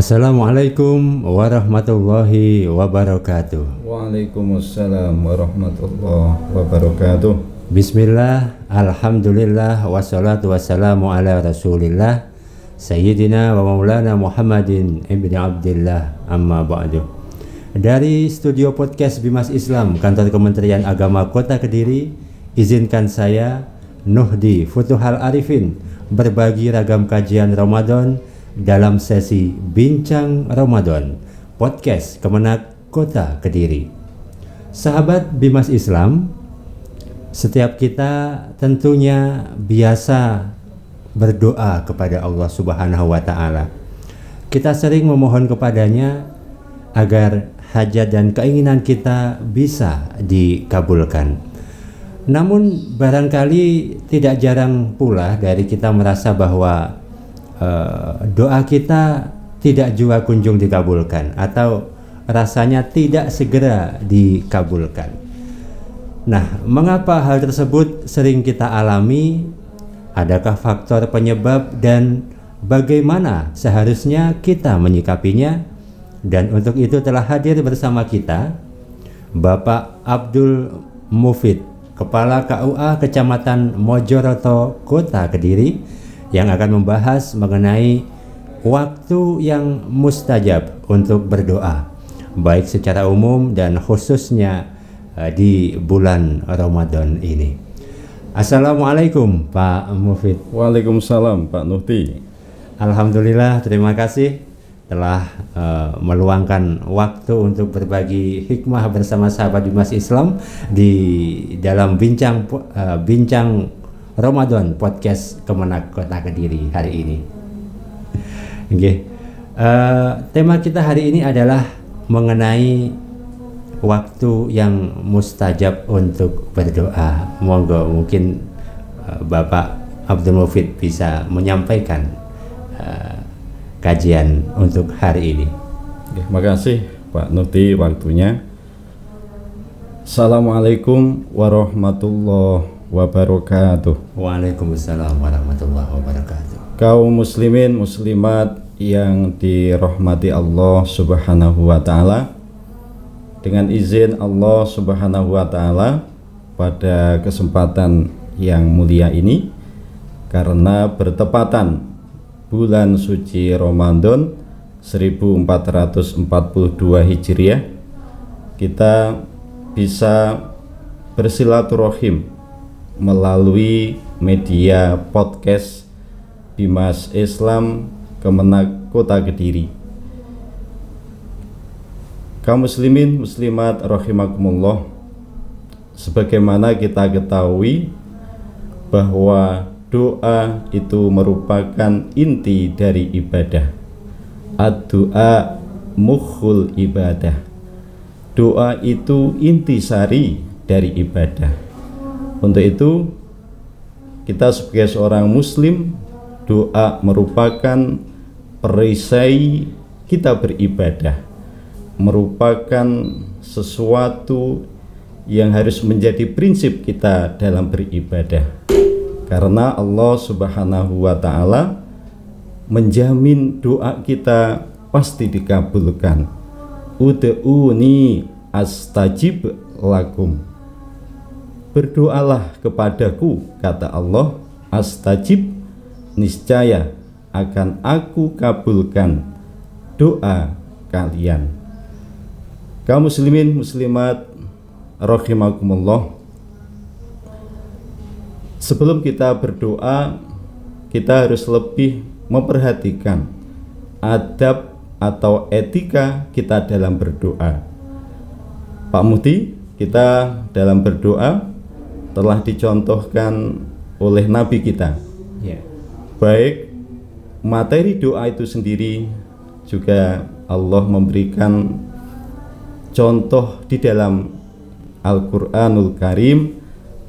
Assalamualaikum warahmatullahi wabarakatuh. Waalaikumsalam warahmatullahi wabarakatuh. Bismillah, alhamdulillah, wassalatu wassalamu ala rasulillah Sayyidina wa maulana Muhammadin ibni Abdillah, amma ba'du. Dari studio podcast Bimas Islam, Kantor Kementerian Agama Kota Kediri, izinkan saya, Nuhdi Futuhal Arifin, berbagi ragam kajian Ramadan dalam sesi Bincang Ramadan podcast Kemenak Kota Kediri. Sahabat Bimas Islam, setiap kita tentunya biasa berdoa kepada Allah Subhanahu wa Ta'ala. Kita sering memohon kepadanya agar hajat dan keinginan kita bisa dikabulkan. Namun barangkali tidak jarang pula dari kita merasa bahwa doa kita tidak juga kunjung dikabulkan atau rasanya tidak segera dikabulkan. Nah, mengapa hal tersebut sering kita alami? Adakah faktor penyebab dan bagaimana seharusnya kita menyikapinya? Dan untuk itu telah hadir bersama kita Bapak Abdul Mufid, Kepala KUA Kecamatan Mojoroto, Kota Kediri, yang akan membahas mengenai waktu yang mustajab untuk berdoa, baik secara umum dan khususnya di bulan Ramadan ini. Assalamualaikum Pak Mufid. Waalaikumsalam Pak Nuhdi. Alhamdulillah, terima kasih telah meluangkan waktu untuk berbagi hikmah bersama sahabat Bimas Islam di dalam bincang Ramadan podcast Kemenak Kota Kediri hari ini. Okay. Tema kita hari ini adalah mengenai waktu yang mustajab untuk berdoa. Monggo mungkin Bapak Abdul Mufid bisa menyampaikan kajian untuk hari ini. Terima kasih Pak Nuhdi waktunya. Assalamualaikum warahmatullahi wabarakatuh. Waalaikumsalam warahmatullahi wabarakatuh. Kaum muslimin muslimat yang dirahmati Allah Subhanahu wa Ta'ala, dengan izin Allah Subhanahu wa Ta'ala, pada kesempatan yang mulia ini, karena bertepatan bulan suci Ramadan 1442 Hijriah, kita bisa bersilaturahim melalui media podcast Bimas Islam Kemenak Kota Kediri. Kaum muslimin muslimat rahimakumullah, sebagaimana kita ketahui bahwa doa itu merupakan inti dari ibadah. Ad-du'a mukhul ibadah. Doa itu intisari dari ibadah. Untuk itu, kita sebagai seorang muslim, doa merupakan perisai kita beribadah, merupakan sesuatu yang harus menjadi prinsip kita dalam beribadah, karena Allah Subhanahu wa Ta'ala menjamin doa kita pasti dikabulkan. Ud'uni astajib lakum. Berdoalah kepadaku, kata Allah, astajib, niscaya akan aku kabulkan doa kalian. Kaum muslimin muslimat rahimakumullah, sebelum kita berdoa, kita harus lebih memperhatikan adab atau etika kita dalam berdoa. Pak Muhdi, kita dalam berdoa telah dicontohkan oleh Nabi kita. Baik materi doa itu sendiri, juga Allah memberikan contoh di dalam Al-Quranul Karim,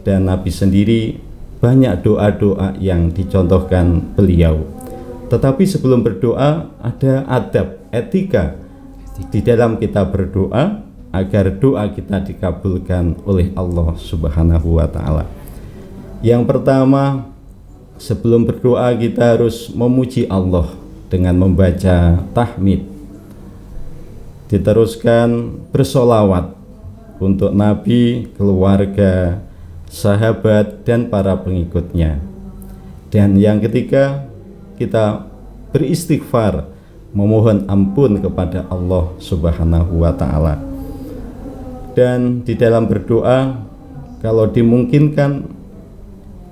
dan Nabi sendiri banyak doa-doa yang dicontohkan beliau. Tetapi sebelum berdoa ada adab, etika di dalam kita berdoa agar doa kita dikabulkan oleh Allah Subhanahu wa Ta'ala. Yang pertama, sebelum berdoa kita harus memuji Allah dengan membaca tahmid. Diteruskan bersolawat untuk Nabi, keluarga, sahabat, dan para pengikutnya. Dan yang ketiga, kita beristighfar, memohon ampun kepada Allah Subhanahu wa Ta'ala. Dan di dalam berdoa, kalau dimungkinkan,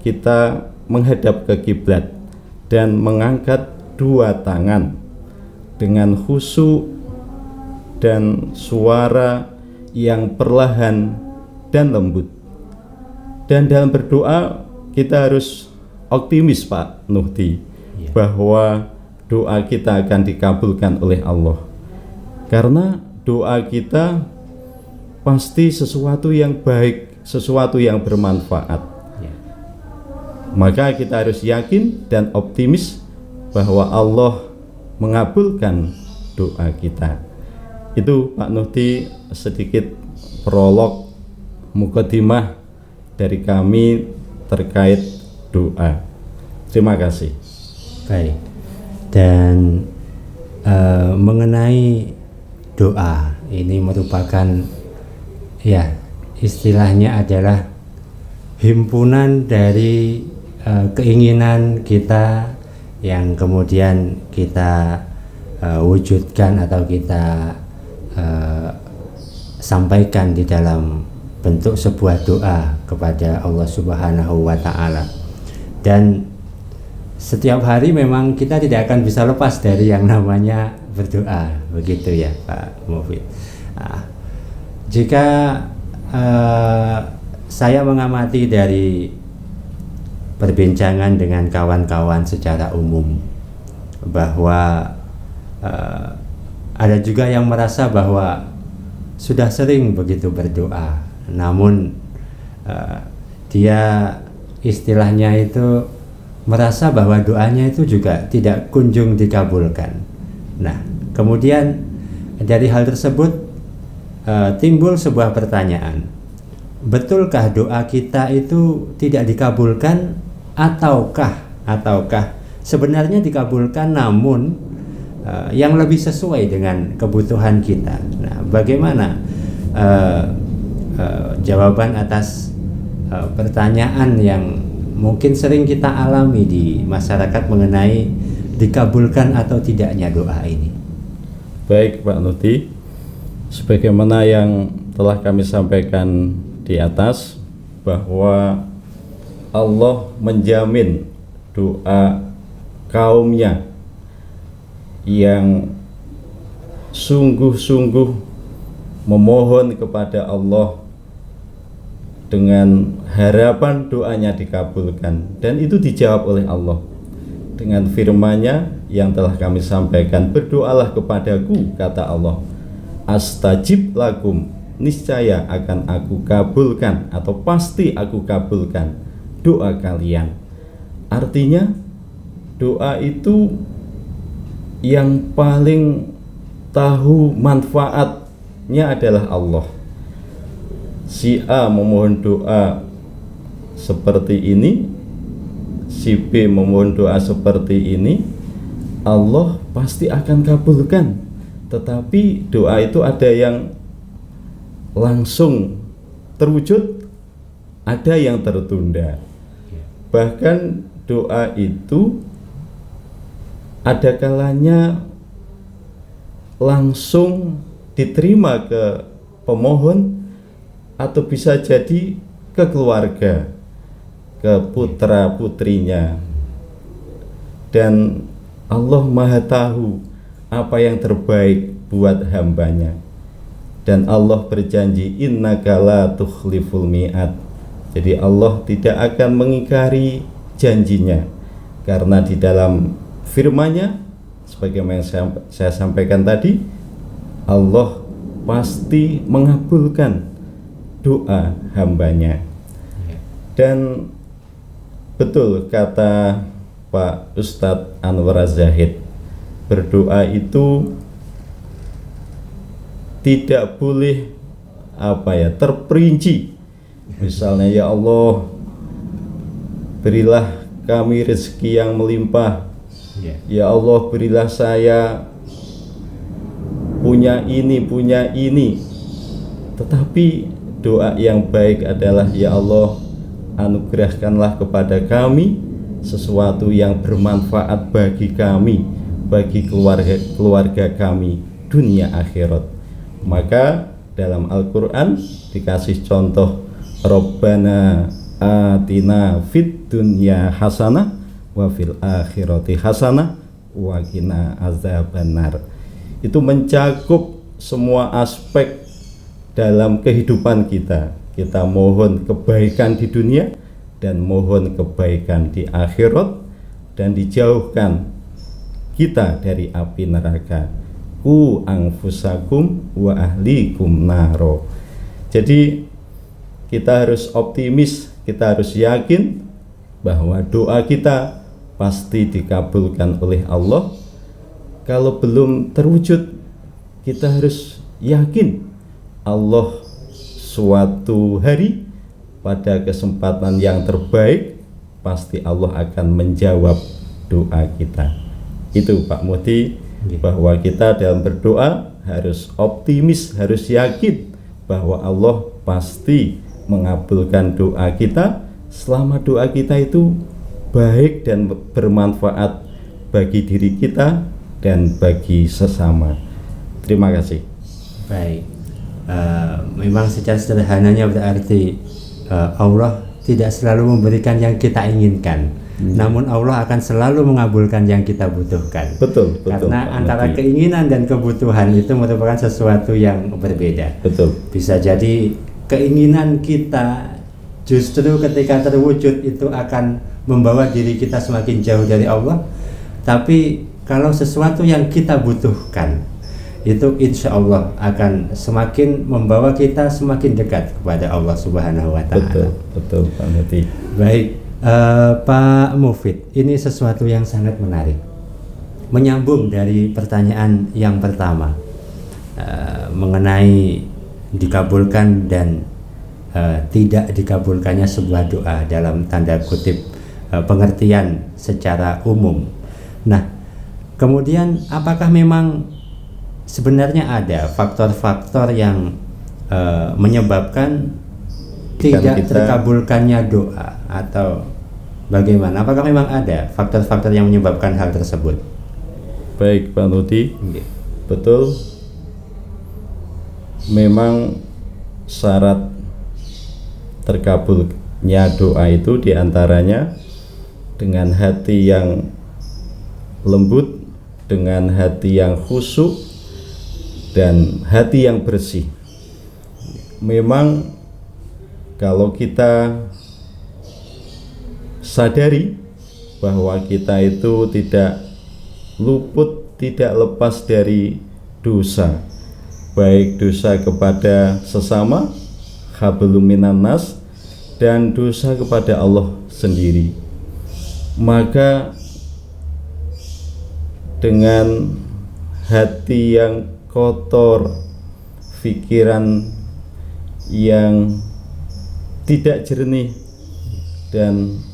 kita menghadap ke kiblat dan mengangkat dua tangan dengan khusyuk dan suara yang perlahan dan lembut. Dan dalam berdoa kita harus optimis, Pak Nuhti, bahwa doa kita akan dikabulkan oleh Allah. Karena doa kita pasti sesuatu yang baik, sesuatu yang bermanfaat. Maka kita harus yakin dan optimis bahwa Allah mengabulkan doa kita. Itu Pak Nuhti sedikit prolog mukadimah dari kami terkait doa. Terima kasih. Baik. Dan mengenai doa ini merupakan, ya, istilahnya adalah himpunan dari keinginan kita yang kemudian kita wujudkan atau kita sampaikan di dalam bentuk sebuah doa kepada Allah Subhanahu wa Ta'ala. Dan setiap hari memang kita tidak akan bisa lepas dari yang namanya berdoa, begitu ya Pak Mufid. Jika saya mengamati dari perbincangan dengan kawan-kawan secara umum, bahwa ada juga yang merasa bahwa sudah sering begitu berdoa, namun dia istilahnya itu merasa bahwa doanya itu juga tidak kunjung dikabulkan. Nah, kemudian dari hal tersebut timbul sebuah pertanyaan, betulkah doa kita itu tidak dikabulkan, ataukah sebenarnya dikabulkan namun yang lebih sesuai dengan kebutuhan kita. Nah, bagaimana jawaban atas pertanyaan yang mungkin sering kita alami di masyarakat mengenai dikabulkan atau tidaknya doa ini? Baik Pak Nuti, sebagaimana yang telah kami sampaikan di atas, bahwa Allah menjamin doa kaumnya yang sungguh-sungguh memohon kepada Allah dengan harapan doanya dikabulkan, dan itu dijawab oleh Allah dengan firman-Nya yang telah kami sampaikan, berdoalah kepadaku, kata Allah, astajib lakum, niscaya akan aku kabulkan atau pasti aku kabulkan doa kalian. Artinya doa itu yang paling tahu manfaatnya adalah Allah. Si A memohon doa seperti ini, si B memohon doa seperti ini, Allah pasti akan kabulkan. Tetapi doa itu ada yang langsung terwujud, ada yang tertunda. Bahkan doa itu ada kalanya langsung diterima ke pemohon, atau bisa jadi ke keluarga, ke putra putrinya. Dan Allah Maha tahu apa yang terbaik buat hambanya. Dan Allah berjanji, innaka la tukhliful mi'ad. Jadi Allah tidak akan mengingkari janjinya, karena di dalam firman-Nya sebagaimana yang saya sampaikan tadi, Allah pasti mengabulkan doa hambanya. Dan betul kata Pak Ustadz Anwar Zahid, berdoa itu tidak boleh terperinci. Misalnya, ya Allah, berilah kami rezeki yang melimpah, Ya. Ya Allah, berilah saya punya ini. Tetapi doa yang baik adalah, ya Allah, anugerahkanlah kepada kami sesuatu yang bermanfaat bagi kami, bagi keluarga kami, dunia akhirat. Maka dalam Al-Quran dikasih contoh, Rabbana atina fid dunya hasanah wa fil akhirati hasanah wa qina azabannar. Itu mencakup semua aspek dalam kehidupan kita. Kita mohon kebaikan di dunia dan mohon kebaikan di akhirat, dan dijauhkan kita dari api neraka. Ku anfusakum wa ahlikum naro. Jadi kita harus optimis, kita harus yakin bahwa doa kita pasti dikabulkan oleh Allah. Kalau belum terwujud, kita harus yakin Allah suatu hari pada kesempatan yang terbaik pasti Allah akan menjawab doa kita. Itu Pak Muhdi, bahwa kita dalam berdoa harus optimis, harus yakin bahwa Allah pasti mengabulkan doa kita selama doa kita itu baik dan bermanfaat bagi diri kita dan bagi sesama. Terima kasih. Baik, memang secara sederhananya berarti Allah tidak selalu memberikan yang kita inginkan, namun Allah akan selalu mengabulkan yang kita butuhkan. Betul. Karena Pak antara Muhdi. keinginan dan kebutuhan itu merupakan sesuatu yang berbeda. Betul. Bisa jadi keinginan kita justru ketika terwujud itu akan membawa diri kita semakin jauh dari Allah. Tapi kalau sesuatu yang kita butuhkan itu insya Allah akan semakin membawa kita semakin dekat kepada Allah Subhanahu wa Ta'ala. Betul Pak Muhdi. Baik, Pak Mufid, ini sesuatu yang sangat menarik. Menyambung dari pertanyaan yang pertama mengenai dikabulkan dan tidak dikabulkannya sebuah doa dalam tanda kutip pengertian secara umum. Nah, kemudian apakah memang sebenarnya ada faktor-faktor yang menyebabkan tidak terkabulkannya doa, atau bagaimana? Apakah memang ada faktor-faktor yang menyebabkan hal tersebut? Baik Pak Muhdi, betul. Memang syarat terkabulnya doa itu diantaranya dengan hati yang lembut, dengan hati yang khusyuk, dan hati yang bersih. Memang kalau kita sadari bahwa kita itu tidak luput, tidak lepas dari dosa, baik dosa kepada sesama, hablum minan nas, dan dosa kepada Allah sendiri, maka dengan hati yang kotor, pikiran yang tidak jernih, dan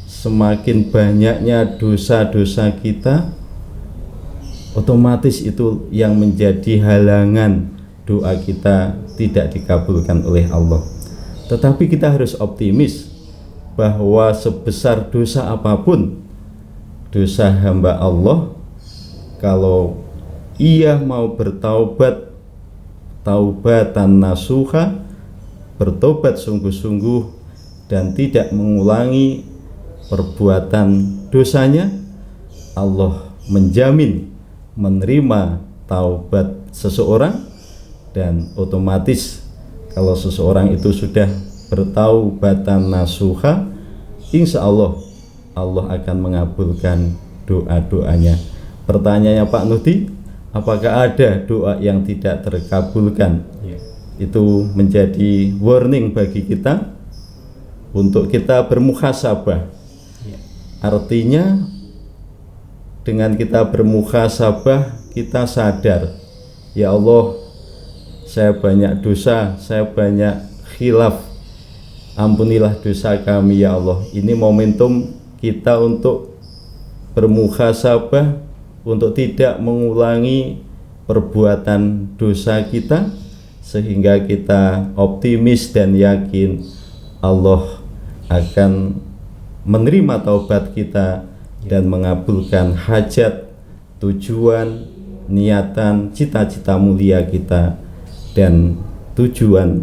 semakin banyaknya dosa-dosa kita, otomatis itu yang menjadi halangan doa kita tidak dikabulkan oleh Allah. Tetapi kita harus optimis bahwa sebesar dosa apapun dosa hamba Allah, kalau ia mau bertaubat, taubatan nasuha, bertobat sungguh-sungguh dan tidak mengulangi perbuatan dosanya, Allah menjamin menerima taubat seseorang. Dan otomatis kalau seseorang itu sudah bertaubatan nasuha, insya Allah Allah akan mengabulkan doa-doanya. Pertanyaannya Pak Muhdi, apakah ada doa yang tidak terkabulkan? Itu menjadi warning bagi kita untuk kita bermuhasabah. Artinya dengan kita bermuhasabah, kita sadar, ya Allah, saya banyak dosa, saya banyak khilaf, ampunilah dosa kami ya Allah. Ini momentum kita untuk bermuhasabah untuk tidak mengulangi perbuatan dosa kita, sehingga kita optimis dan yakin Allah akan menerima taubat kita dan mengabulkan hajat, tujuan, niatan, cita-cita mulia kita dan tujuan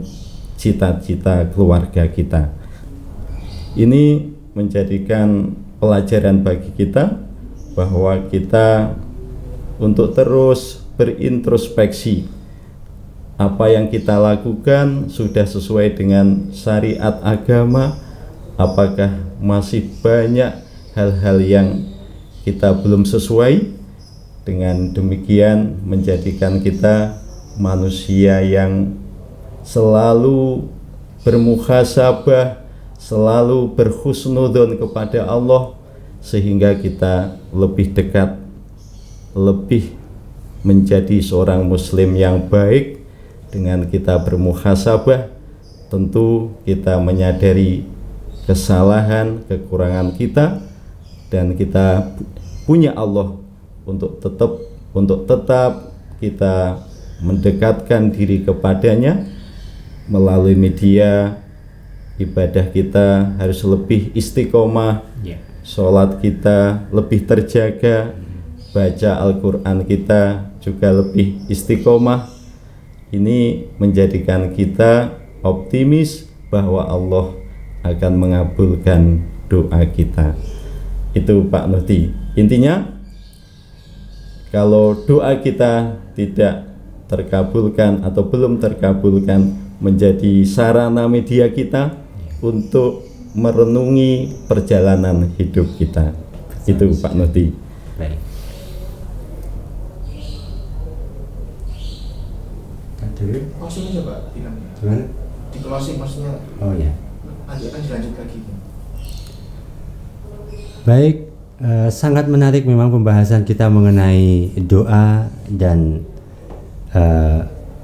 cita-cita keluarga kita. Ini menjadikan pelajaran bagi kita bahwa kita untuk terus berintrospeksi, apa yang kita lakukan sudah sesuai dengan syariat agama, apakah masih banyak hal-hal yang kita belum sesuai. Dengan demikian menjadikan kita manusia yang selalu bermuhasabah, selalu berhusnudzon kepada Allah, sehingga kita lebih dekat, lebih menjadi seorang muslim yang baik. Dengan kita bermuhasabah, tentu kita menyadari kesalahan, kekurangan kita, dan kita punya Allah untuk tetap kita mendekatkan diri kepadanya melalui media. Ibadah kita harus lebih istiqomah, sholat kita lebih terjaga, baca Al-Quran kita juga lebih istiqomah. Ini menjadikan kita optimis bahwa Allah akan mengabulkan doa kita. Itu Pak Nuti. Intinya, kalau doa kita tidak terkabulkan atau belum terkabulkan, menjadi sarana media kita untuk merenungi perjalanan hidup kita. Itu Pak Nuti. Baik. Closing aja Pak, bilangnya. Gimana? Di closing maksudnya. Oh ya. Nanti akan dilanjut lagi. Baik, sangat menarik memang pembahasan kita mengenai doa dan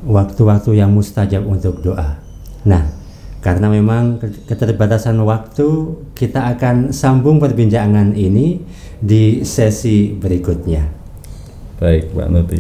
waktu-waktu yang mustajab untuk doa. Nah, karena memang keterbatasan waktu, kita akan sambung perbincangan ini di sesi berikutnya. Baik Pak Nuti.